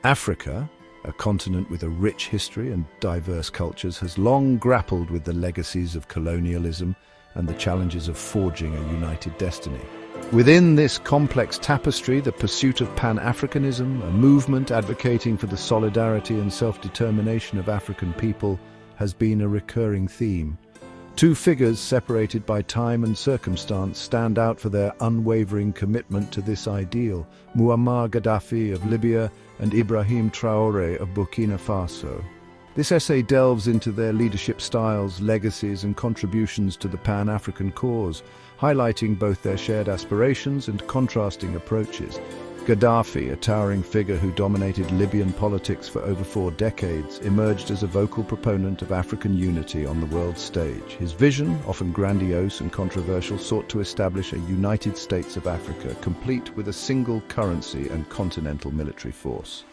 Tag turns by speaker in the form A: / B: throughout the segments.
A: Africa, a continent with a rich history and diverse cultures, has long grappled with the legacies of colonialism and the challenges of forging a united destiny. Within this complex tapestry, the pursuit of Pan-Africanism, a movement advocating for the solidarity and self-determination of African people, has been a recurring theme. Two figures separated by time and circumstance stand out for their unwavering commitment to this ideal: Moammar Gaddafi of Libya and Ibrahim Traore of Burkina Faso. This essay delves into their leadership styles, legacies, and contributions to the Pan-African cause, highlighting both their shared aspirations and contrasting approaches. Gaddafi, a towering figure who dominated Libyan politics for over 4 decades, emerged as a vocal proponent of African unity on the world stage. His vision, often grandiose and controversial, sought to establish a United States of Africa, complete with a single currency and continental military force.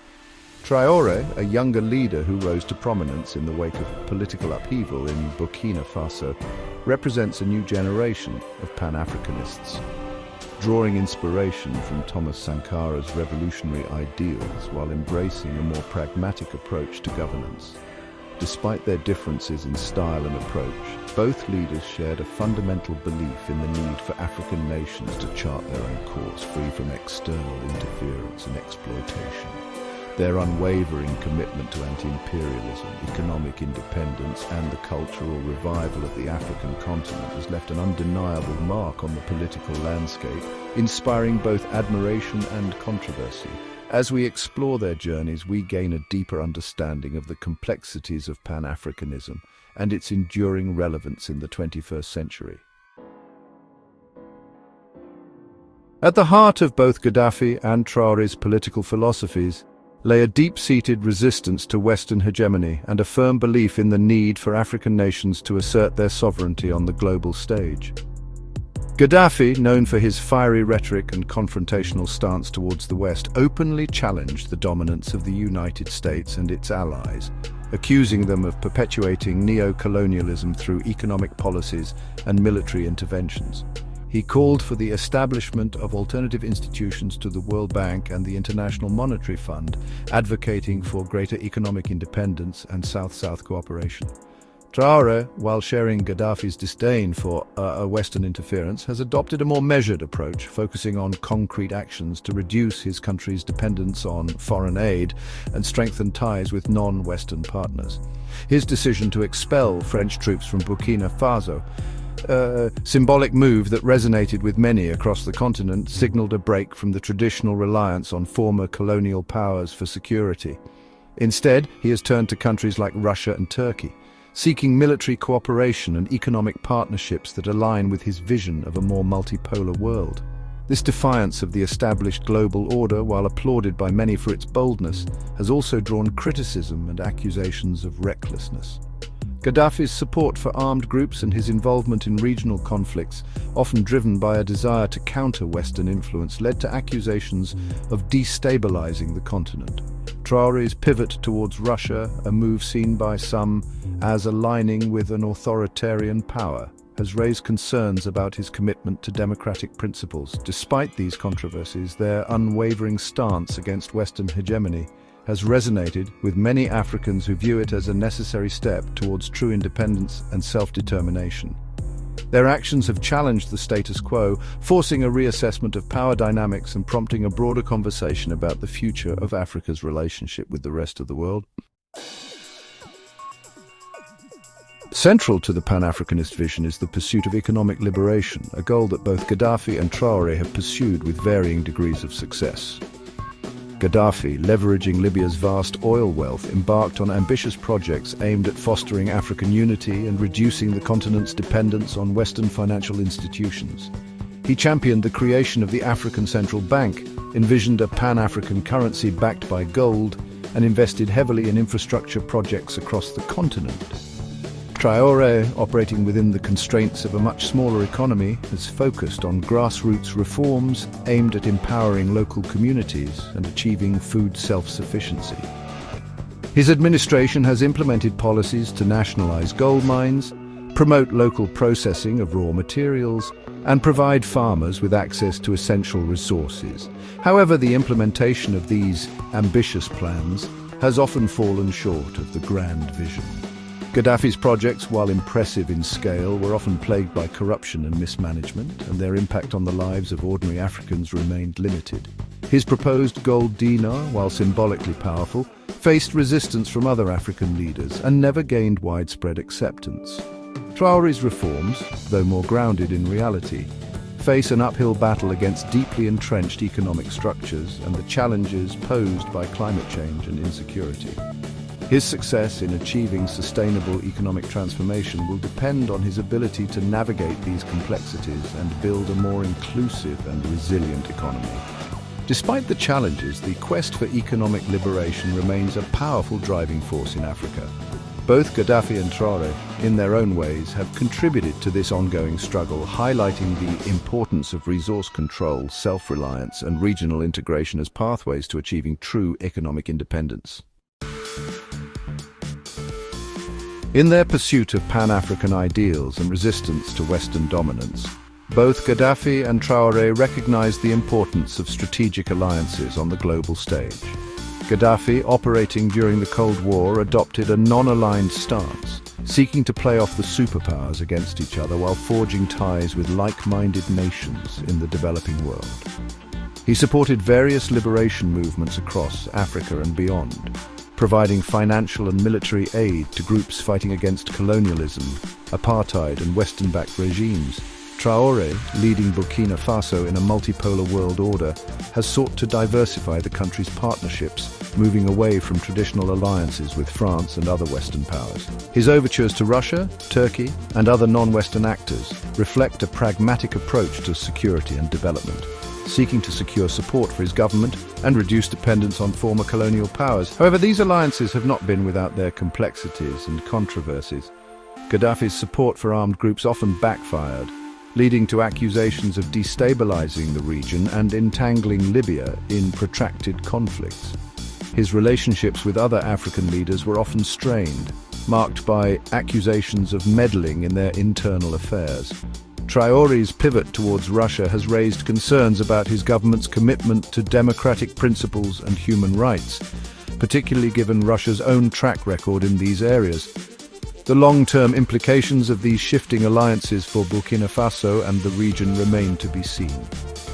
A: Traore, a younger leader who rose to prominence in the wake of political upheaval in Burkina Faso, represents a new generation of Pan-Africanists, drawing inspiration from Thomas Sankara's revolutionary ideals while embracing a more pragmatic approach to governance. Despite their differences in style and approach, both leaders shared a fundamental belief in the need for African nations to chart their own course, free from external interference and exploitation. Their unwavering commitment to anti-imperialism, economic independence, and the cultural revival of the African continent has left an undeniable mark on the political landscape, inspiring both admiration and controversy. As we explore their journeys, we gain a deeper understanding of the complexities of Pan-Africanism and its enduring relevance in the 21st century. At the heart of both Gaddafi and Traore's political philosophies lay a deep-seated resistance to Western hegemony and a firm belief in the need for African nations to assert their sovereignty on the global stage. Gaddafi, known for his fiery rhetoric and confrontational stance towards the West, openly challenged the dominance of the United States and its allies, accusing them of perpetuating neo-colonialism through economic policies and military interventions. He called for the establishment of alternative institutions to the World Bank and the International Monetary Fund, advocating for greater economic independence and South-South cooperation. Traore, while sharing Gaddafi's disdain for Western interference, has adopted a more measured approach, focusing on concrete actions to reduce his country's dependence on foreign aid and strengthen ties with non-Western partners. His decision to expel French troops from Burkina Faso, a symbolic move that resonated with many across the continent, signaled a break from the traditional reliance on former colonial powers for security. Instead, he has turned to countries like Russia and Turkey, seeking military cooperation and economic partnerships that align with his vision of a more multipolar world. This defiance of the established global order, while applauded by many for its boldness, has also drawn criticism and accusations of recklessness. Gaddafi's support for armed groups and his involvement in regional conflicts, often driven by a desire to counter Western influence, led to accusations of destabilizing the continent. Traore's pivot towards Russia, a move seen by some as aligning with an authoritarian power, has raised concerns about his commitment to democratic principles. Despite these controversies, their unwavering stance against Western hegemony has resonated with many Africans who view it as a necessary step towards true independence and self-determination. Their actions have challenged the status quo, forcing a reassessment of power dynamics and prompting a broader conversation about the future of Africa's relationship with the rest of the world. Central to the Pan-Africanist vision is the pursuit of economic liberation, a goal that both Gaddafi and Traore have pursued with varying degrees of success. Gaddafi, leveraging Libya's vast oil wealth, embarked on ambitious projects aimed at fostering African unity and reducing the continent's dependence on Western financial institutions. He championed the creation of the African Central Bank, envisioned a Pan-African currency backed by gold, and invested heavily in infrastructure projects across the continent. Traore, operating within the constraints of a much smaller economy, has focused on grassroots reforms aimed at empowering local communities and achieving food self-sufficiency. His administration has implemented policies to nationalize gold mines, promote local processing of raw materials, and provide farmers with access to essential resources. However, the implementation of these ambitious plans has often fallen short of the grand vision. Gaddafi's projects, while impressive in scale, were often plagued by corruption and mismanagement, and their impact on the lives of ordinary Africans remained limited. His proposed gold dinar, while symbolically powerful, faced resistance from other African leaders and never gained widespread acceptance. Traore's reforms, though more grounded in reality, face an uphill battle against deeply entrenched economic structures and the challenges posed by climate change and insecurity. His success in achieving sustainable economic transformation will depend on his ability to navigate these complexities and build a more inclusive and resilient economy. Despite the challenges, the quest for economic liberation remains a powerful driving force in Africa. Both Gaddafi and Traore, in their own ways, have contributed to this ongoing struggle, highlighting the importance of resource control, self-reliance, and regional integration as pathways to achieving true economic independence. In their pursuit of Pan-African ideals and resistance to Western dominance, both Gaddafi and Traore recognized the importance of strategic alliances on the global stage. Gaddafi, operating during the Cold War, adopted a non-aligned stance, seeking to play off the superpowers against each other while forging ties with like-minded nations in the developing world. He supported various liberation movements across Africa and beyond, providing financial and military aid to groups fighting against colonialism, apartheid, and Western-backed regimes. Traore, leading Burkina Faso in a multipolar world order, has sought to diversify the country's partnerships, moving away from traditional alliances with France and other Western powers. His overtures to Russia, Turkey, and other non-Western actors reflect a pragmatic approach to security and development, seeking to secure support for his government and reduce dependence on former colonial powers. However, these alliances have not been without their complexities and controversies. Gaddafi's support for armed groups often backfired, leading to accusations of destabilizing the region and entangling Libya in protracted conflicts. His relationships with other African leaders were often strained, marked by accusations of meddling in their internal affairs. Traore's pivot towards Russia has raised concerns about his government's commitment to democratic principles and human rights, particularly given Russia's own track record in these areas. The long-term implications of these shifting alliances for Burkina Faso and the region remain to be seen.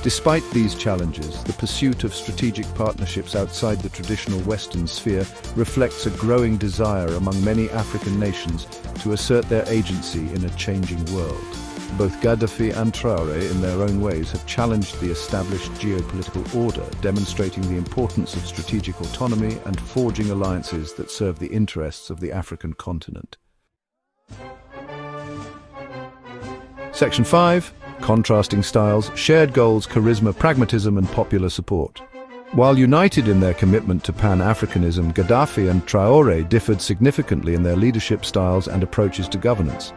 A: Despite these challenges, the pursuit of strategic partnerships outside the traditional Western sphere reflects a growing desire among many African nations to assert their agency in a changing world. Both Gaddafi and Traore, in their own ways, have challenged the established geopolitical order, demonstrating the importance of strategic autonomy and forging alliances that serve the interests of the African continent. Section 5. Contrasting styles, shared goals, charisma, pragmatism, and popular support. While united in their commitment to Pan-Africanism, Gaddafi and Traore differed significantly in their leadership styles and approaches to governance.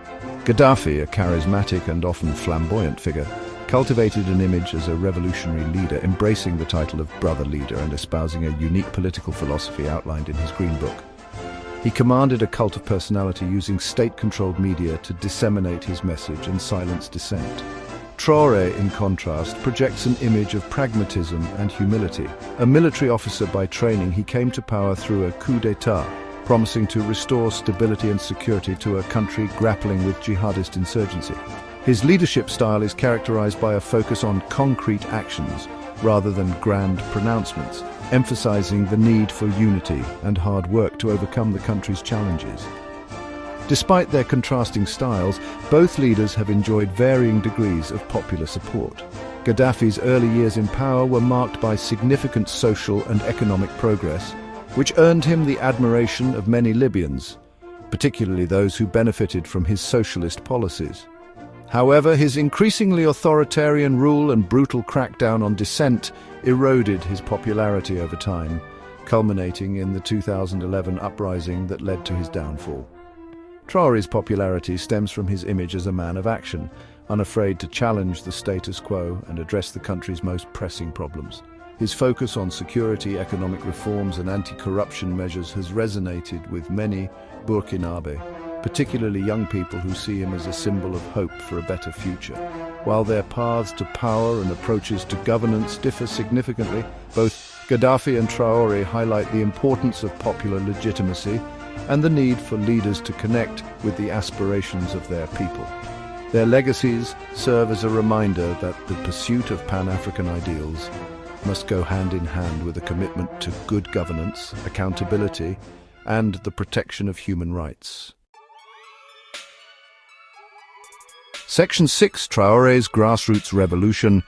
A: Gaddafi, a charismatic and often flamboyant figure, cultivated an image as a revolutionary leader, embracing the title of brother leader and espousing a unique political philosophy outlined in his Green Book. He commanded a cult of personality, using state-controlled media to disseminate his message and silence dissent. Traore, in contrast, projects an image of pragmatism and humility. A military officer by training, he came to power through a coup d'état, promising to restore stability and security to a country grappling with jihadist insurgency. His leadership style is characterized by a focus on concrete actions rather than grand pronouncements, emphasizing the need for unity and hard work to overcome the country's challenges. Despite their contrasting styles, both leaders have enjoyed varying degrees of popular support. Gaddafi's early years in power were marked by significant social and economic progress, which earned him the admiration of many Libyans, particularly those who benefited from his socialist policies. However, his increasingly authoritarian rule and brutal crackdown on dissent eroded his popularity over time, culminating in the 2011 uprising that led to his downfall. Traore's popularity stems from his image as a man of action, unafraid to challenge the status quo and address the country's most pressing problems. His focus on security, economic reforms, and anti-corruption measures has resonated with many Burkinabe, particularly young people who see him as a symbol of hope for a better future. While their paths to power and approaches to governance differ significantly, both Gaddafi and Traore highlight the importance of popular legitimacy and the need for leaders to connect with the aspirations of their people. Their legacies serve as a reminder that the pursuit of Pan-African ideals must go hand in hand with a commitment to good governance, accountability, and the protection of human rights. Section 6, Traore's Grassroots Revolution,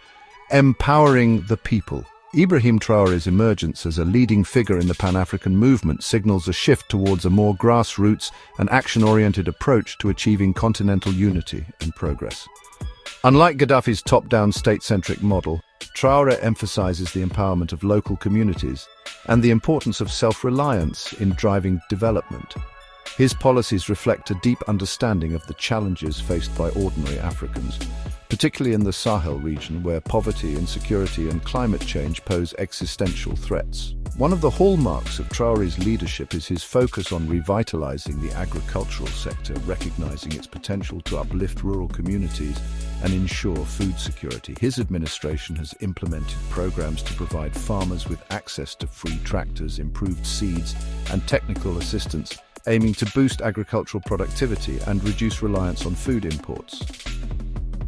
A: Empowering the People. Ibrahim Traore's emergence as a leading figure in the Pan-African movement signals a shift towards a more grassroots and action-oriented approach to achieving continental unity and progress. Unlike Gaddafi's top-down state-centric model, Traore emphasizes the empowerment of local communities and the importance of self-reliance in driving development. His policies reflect a deep understanding of the challenges faced by ordinary Africans, particularly in the Sahel region where poverty, insecurity, and climate change pose existential threats. One of the hallmarks of Traore's leadership is his focus on revitalizing the agricultural sector, recognizing its potential to uplift rural communities and ensure food security. His administration has implemented programs to provide farmers with access to free tractors, improved seeds, and technical assistance, aiming to boost agricultural productivity and reduce reliance on food imports.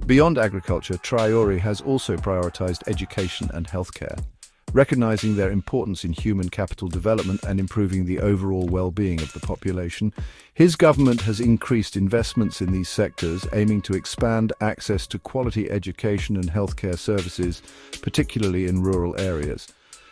A: Beyond agriculture, Traore has also prioritized education and healthcare, recognizing their importance in human capital development and improving the overall well-being of the population. His government has increased investments in these sectors, aiming to expand access to quality education and healthcare services, particularly in rural areas.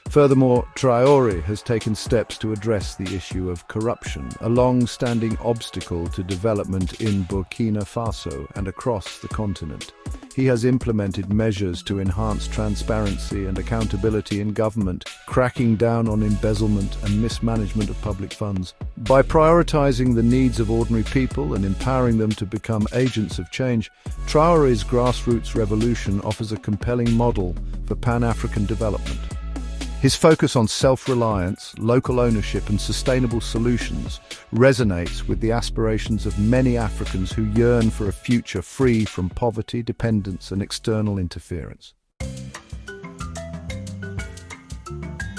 A: Furthermore, Traore has taken steps to address the issue of corruption, a long-standing obstacle to development in Burkina Faso and across the continent. He has implemented measures to enhance transparency and accountability in government, cracking down on embezzlement and mismanagement of public funds. By prioritizing the needs of ordinary people and empowering them to become agents of change, Traore's grassroots revolution offers a compelling model for Pan-African development. His focus on self-reliance, local ownership, and sustainable solutions resonates with the aspirations of many Africans who yearn for a future free from poverty, dependence, and external interference.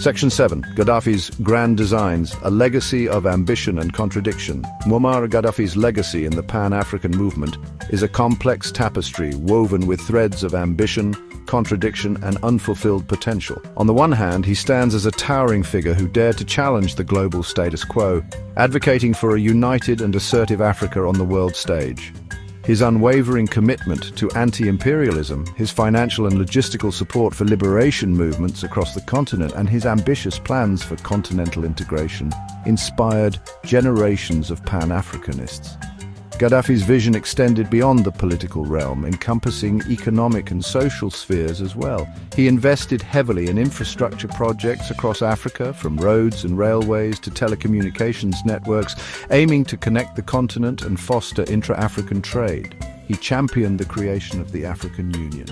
A: Section 7. Gaddafi's Grand Designs, a legacy of ambition and contradiction. Moammar Gaddafi's legacy in the Pan-African movement is a complex tapestry woven with threads of ambition, contradiction, and unfulfilled potential. On the one hand, he stands as a towering figure who dared to challenge the global status quo, advocating for a united and assertive Africa on the world stage. His unwavering commitment to anti-imperialism, his financial and logistical support for liberation movements across the continent, and his ambitious plans for continental integration inspired generations of Pan-Africanists. Gaddafi's vision extended beyond the political realm, encompassing economic and social spheres as well. He invested heavily in infrastructure projects across Africa, from roads and railways to telecommunications networks, aiming to connect the continent and foster intra-African trade. He championed the creation of the African Union,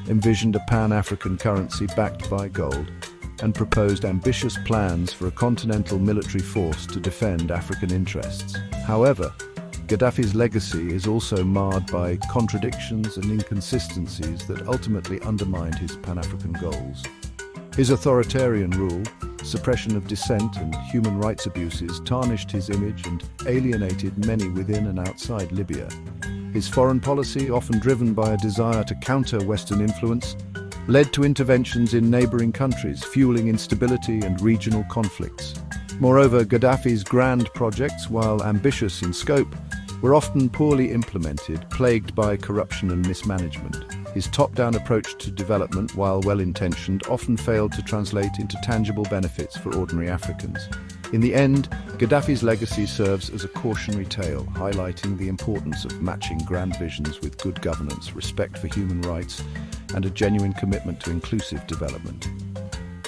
A: envisioned a Pan-African currency backed by gold, and proposed ambitious plans for a continental military force to defend African interests. However, Gaddafi's legacy is also marred by contradictions and inconsistencies that ultimately undermined his Pan-African goals. His authoritarian rule, suppression of dissent, and human rights abuses tarnished his image and alienated many within and outside Libya. His foreign policy, often driven by a desire to counter Western influence, led to interventions in neighboring countries, fueling instability and regional conflicts. Moreover, Gaddafi's grand projects, while ambitious in scope, were often poorly implemented, plagued by corruption and mismanagement. His top-down approach to development, while well-intentioned, often failed to translate into tangible benefits for ordinary Africans. In the end, Gaddafi's legacy serves as a cautionary tale, highlighting the importance of matching grand visions with good governance, respect for human rights, and a genuine commitment to inclusive development.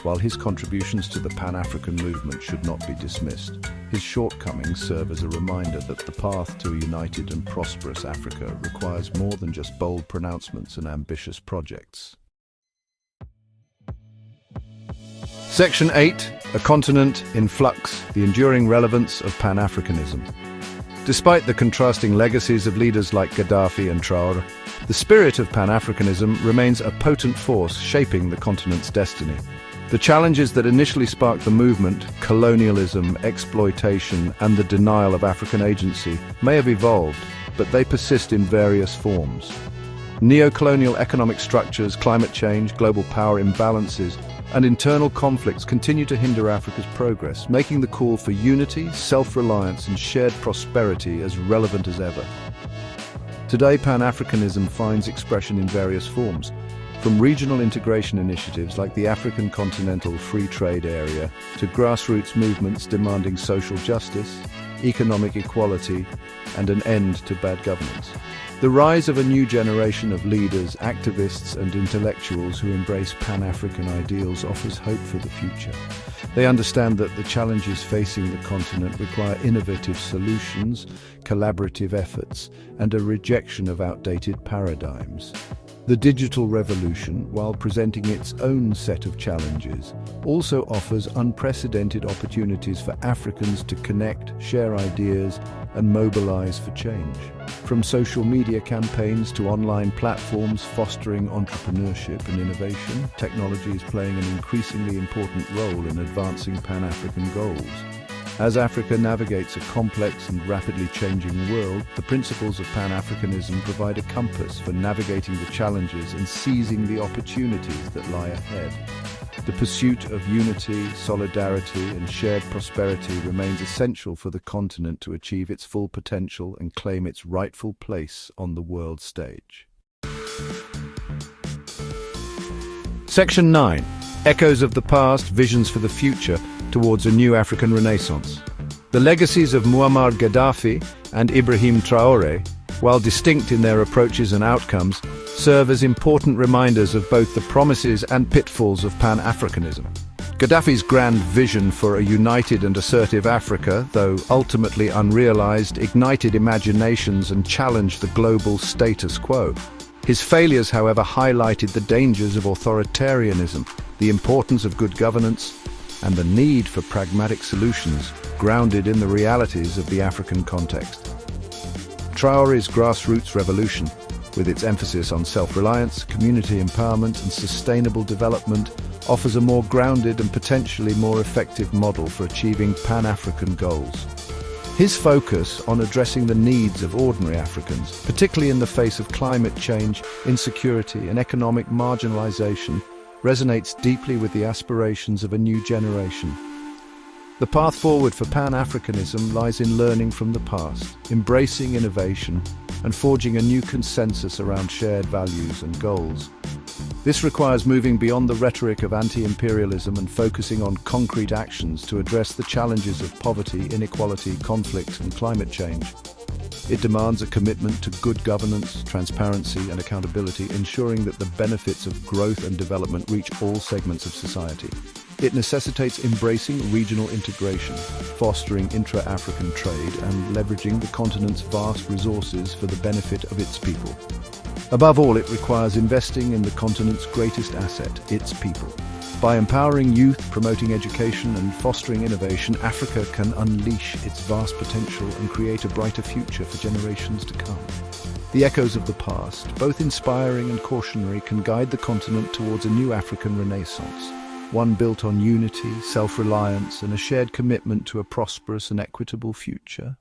A: While his contributions to the Pan-African movement should not be dismissed, his shortcomings serve as a reminder that the path to a united and prosperous Africa requires more than just bold pronouncements and ambitious projects. Section 8. A continent in flux, the enduring relevance of Pan-Africanism. Despite the contrasting legacies of leaders like Gaddafi and Traore, the spirit of Pan-Africanism remains a potent force shaping the continent's destiny. The challenges that initially sparked the movement, colonialism, exploitation, and the denial of African agency, may have evolved, but they persist in various forms. Neo-colonial economic structures, climate change, global power imbalances, and internal conflicts continue to hinder Africa's progress, making the call for unity, self-reliance, and shared prosperity as relevant as ever. Today, Pan-Africanism finds expression in various forms, from regional integration initiatives like the African Continental Free Trade Area to grassroots movements demanding social justice, economic equality, and an end to bad governance. The rise of a new generation of leaders, activists, and intellectuals who embrace Pan-African ideals offers hope for the future. They understand that the challenges facing the continent require innovative solutions, collaborative efforts, and a rejection of outdated paradigms. The digital revolution, while presenting its own set of challenges, also offers unprecedented opportunities for Africans to connect, share ideas, and mobilize for change. From social media campaigns to online platforms fostering entrepreneurship and innovation, technology is playing an increasingly important role in advancing Pan-African goals. As Africa navigates a complex and rapidly changing world, the principles of Pan-Africanism provide a compass for navigating the challenges and seizing the opportunities that lie ahead. The pursuit of unity, solidarity, and shared prosperity remains essential for the continent to achieve its full potential and claim its rightful place on the world stage. Section 9. Echoes of the past, visions for the future, towards a new African renaissance. The legacies of Moammar Gaddafi and Ibrahim Traore, while distinct in their approaches and outcomes, serve as important reminders of both the promises and pitfalls of Pan-Africanism. Gaddafi's grand vision for a united and assertive Africa, though ultimately unrealized, ignited imaginations and challenged the global status quo. His failures, however, highlighted the dangers of authoritarianism, the importance of good governance, and the need for pragmatic solutions grounded in the realities of the African context. Traore's grassroots revolution, with its emphasis on self-reliance, community empowerment, and sustainable development, offers a more grounded and potentially more effective model for achieving Pan-African goals. His focus on addressing the needs of ordinary Africans, particularly in the face of climate change, insecurity, and economic marginalization, resonates deeply with the aspirations of a new generation. The path forward for Pan-Africanism lies in learning from the past, embracing innovation, and forging a new consensus around shared values and goals. This requires moving beyond the rhetoric of anti-imperialism and focusing on concrete actions to address the challenges of poverty, inequality, conflict, and climate change. It demands a commitment to good governance, transparency, and accountability, ensuring that the benefits of growth and development reach all segments of society. It necessitates embracing regional integration, fostering intra-African trade, and leveraging the continent's vast resources for the benefit of its people. Above all, it requires investing in the continent's greatest asset, its people. By empowering youth, promoting education, and fostering innovation, Africa can unleash its vast potential and create a brighter future for generations to come. The echoes of the past, both inspiring and cautionary, can guide the continent towards a new African renaissance, one built on unity, self-reliance, and a shared commitment to a prosperous and equitable future.